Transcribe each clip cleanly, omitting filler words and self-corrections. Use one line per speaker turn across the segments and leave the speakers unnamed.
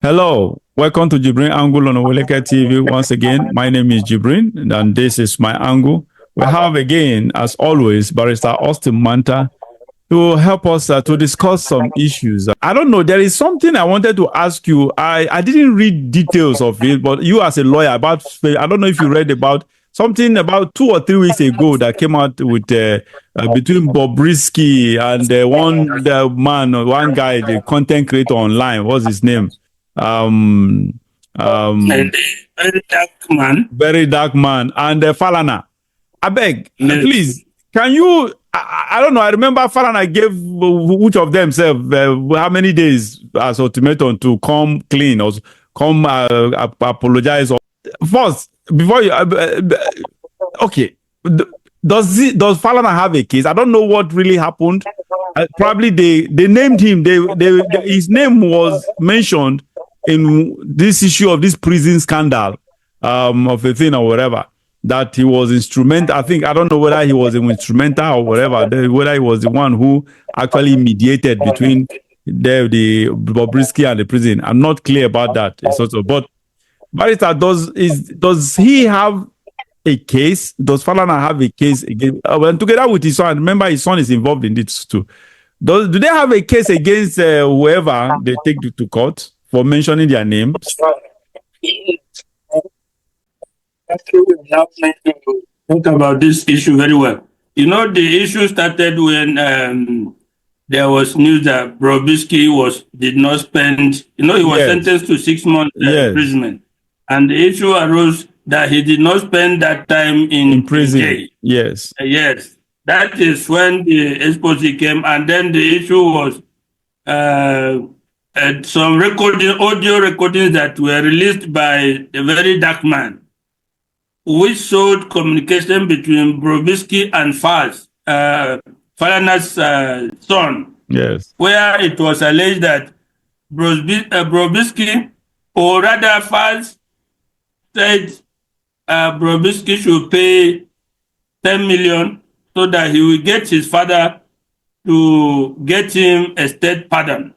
Hello, welcome to JIBRIN Angle on Oweleke TV. Once again, my name is JIBRIN, and this is my angle. We have again, as always, Barrister Austin Manta to help us to discuss some issues. I don't know, there is something I wanted to ask you. I didn't read details of it, but you as a lawyer, I don't know if you read about something about 2 or 3 weeks ago that came out with between Bobrisky and one guy, the content creator online. What's his name? Very
dark man.
Very dark man. And Falana. I beg, please, can you, I don't know, I remember Falana gave each of themselves how many days as ultimatum to come clean or come apologize. First, before you, okay, does Falana have a case? I don't know what really happened. Probably they named him, his name was mentioned in this issue of this prison scandal of a thing or whatever, that he was instrumental. I don't know whether he was an instrumental or whatever, whether he was the one who actually mediated between the Bobrisky and the prison. I'm not clear about that. But Barrister, does he have a case? Does Falana have a case against, together with his son? Remember, his son is involved in this too. Do they have a case against whoever they take to court for mentioning their names?
Talk about this issue very well. You know, the issue started when there was news that Bobrisky did not spend, he was sentenced to 6 months imprisonment. And the issue arose that he did not spend that time in prison. Jail.
Yes.
Yes. That is when the expose came, and then the issue was some audio recordings that were released by a very dark man, which showed communication between Bobrisky and Falana's son.
Yes.
Where it was alleged that Bobrisky, or rather Faz, said Bobrisky should pay 10 million so that he will get his father to get him a state pardon.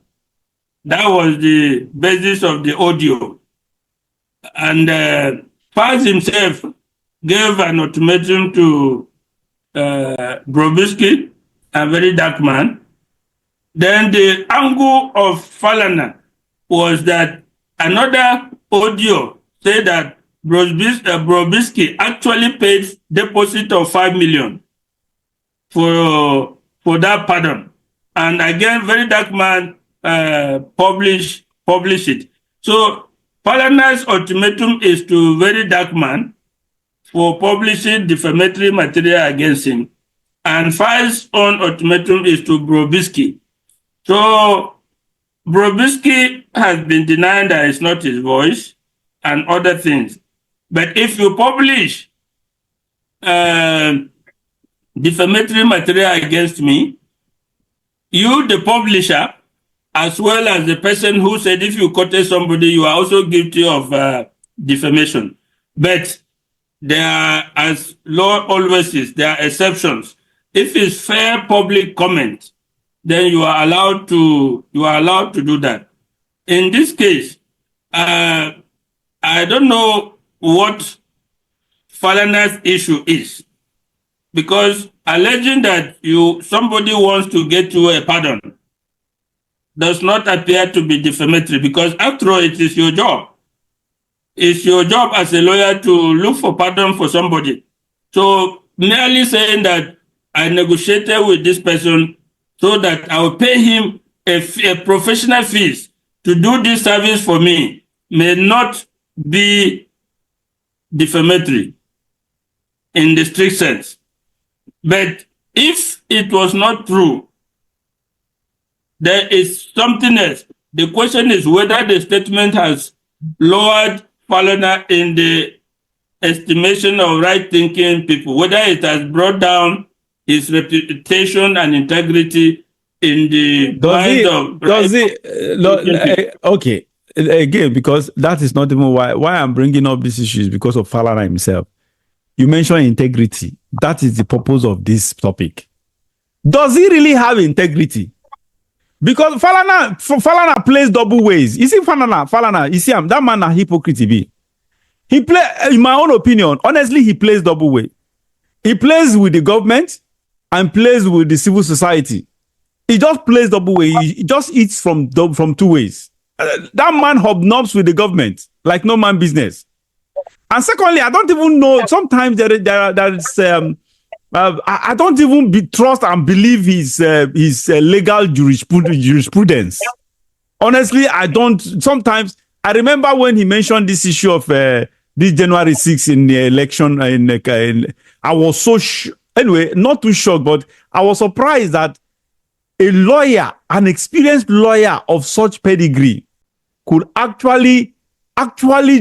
That was the basis of the audio. And Faz himself gave an ultimatum to Bobrisky, a very dark man. Then the angle of Falana was that another audio said that Bobrisky actually paid deposit of 5 million for that pardon. And again, very dark man publish it. So Falana's ultimatum is to very dark man for publishing defamatory material against him, and Faz's own ultimatum is to Bobrisky. So Bobrisky has been denying that it's not his voice and other things. But if you publish defamatory material against me, you, the publisher, as well as the person who said if you quoted somebody, you are also guilty of defamation. But there are, as law always is, there are exceptions. If it's fair public comment, then you are allowed to do that. In this case, I don't know what Falana's issue is, because alleging that somebody wants to get you a pardon does not appear to be defamatory, because after all, it is your job. It's your job as a lawyer to look for pardon for somebody. So merely saying that I negotiated with this person so that I will pay him a professional fees to do this service for me may not be defamatory in the strict sense. But if it was not true, there is something else. The question is whether the statement has lowered Falana in the estimation of right-thinking people, whether it has brought down his reputation and integrity in the mind of...
Okay, again, because that is not even why I'm bringing up this issue, is because of Falana himself. You mentioned integrity. That is the purpose of this topic. Does he really have integrity? Because Falana plays double ways. You see, Falana, you see him, that man a hypocrite. He play, in my own opinion, honestly, he plays double way. He plays with the government and plays with the civil society. He just plays double way. He just eats from two ways. That man hobnobs with the government like no man business. And secondly, I don't even know. Sometimes there is I don't even trust and believe his legal jurisprudence. Honestly, I don't. Sometimes I remember when he mentioned this issue of this January 6th in the election. I was so anyway, not too shocked, but I was surprised that a lawyer, an experienced lawyer of such pedigree, could actually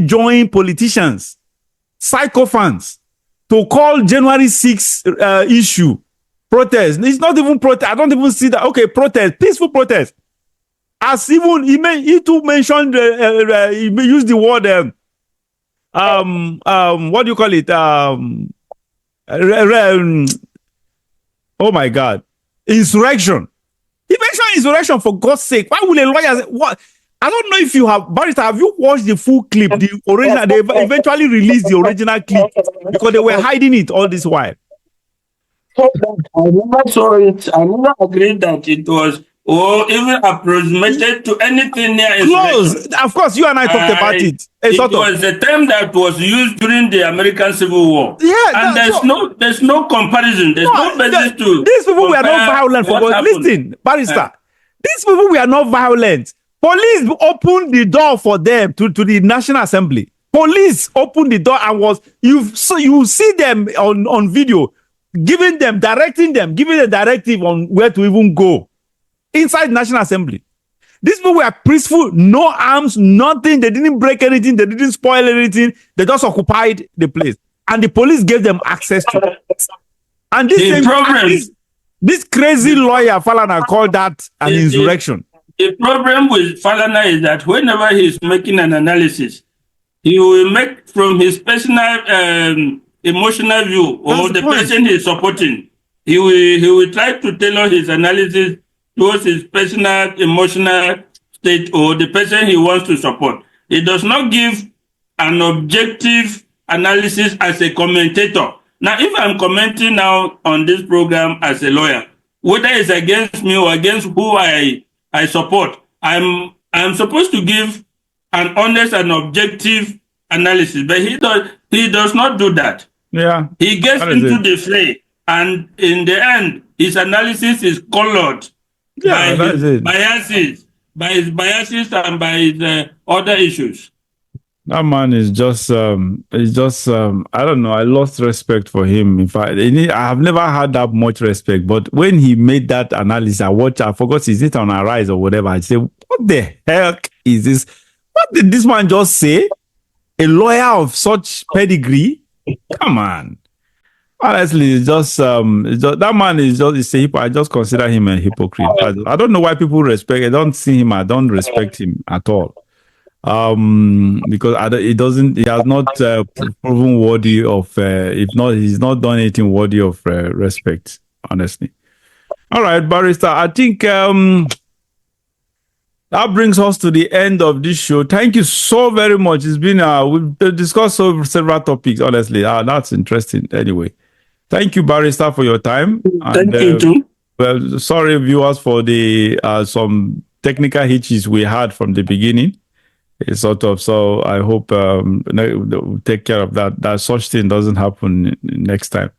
join politicians, sycophants, to call January 6th issue protest. It's not even protest. I don't even see that. Okay, protest, peaceful protest. As even he too mentioned, he used the word what do you call it? Oh my God, insurrection. He mentioned insurrection, for God's sake. Why would a lawyer say, what? I don't know if you have, Barrister, have you watched the full clip? The original, they eventually released the original clip because they were hiding it all this while.
I never saw it. I never agreed that it was or even approximated to anything near
close. Of course, you and I talked about it.
It was a term that was used during the American Civil War. Yeah, and there's no comparison. There's no basis to.
These people were not violent. Listen, Barrister, these people were not violent. Police opened the door for them to the National Assembly. Police opened the door and you see them on video, directing them, giving a directive on where to even go inside the National Assembly. These people were peaceful, no arms, nothing. They didn't break anything. They didn't spoil anything. They just occupied the place, and the police gave them access to it. And this crazy lawyer Falana called that an insurrection.
The problem with Falana is that whenever he's making an analysis, he will make from his personal emotional view or the person he's supporting. He will try to tailor his analysis towards his personal emotional state or the person he wants to support. He does not give an objective analysis as a commentator. Now, if I'm commenting now on this program as a lawyer, whether it's against me or against who I support, I'm supposed to give an honest and objective analysis, but he does not do that.
Yeah,
he gets into the fray, and in the end, his analysis is colored by his biases and by his other issues.
That man is just I don't know. I lost respect for him. In fact, I have never had that much respect. But when he made that analysis, I forgot, is it on Arise or whatever? I said, what the heck is this? What did this man just say? A lawyer of such pedigree? Come on. Honestly, it's just that man is just a hypocrite. I just consider him a hypocrite. I don't know why people respect. I don't see him. I don't respect him at all. Because he has not proven worthy of he's not done anything worthy of respect, honestly. All right, Barrister, I think that brings us to the end of this show. Thank you so very much. It's been we've discussed several topics, honestly. That's interesting. Anyway, thank you, Barrister, for your time.
Thank you too.
Well, sorry viewers for the some technical hitches we had from the beginning. So I hope we'll take care of that such thing doesn't happen next time.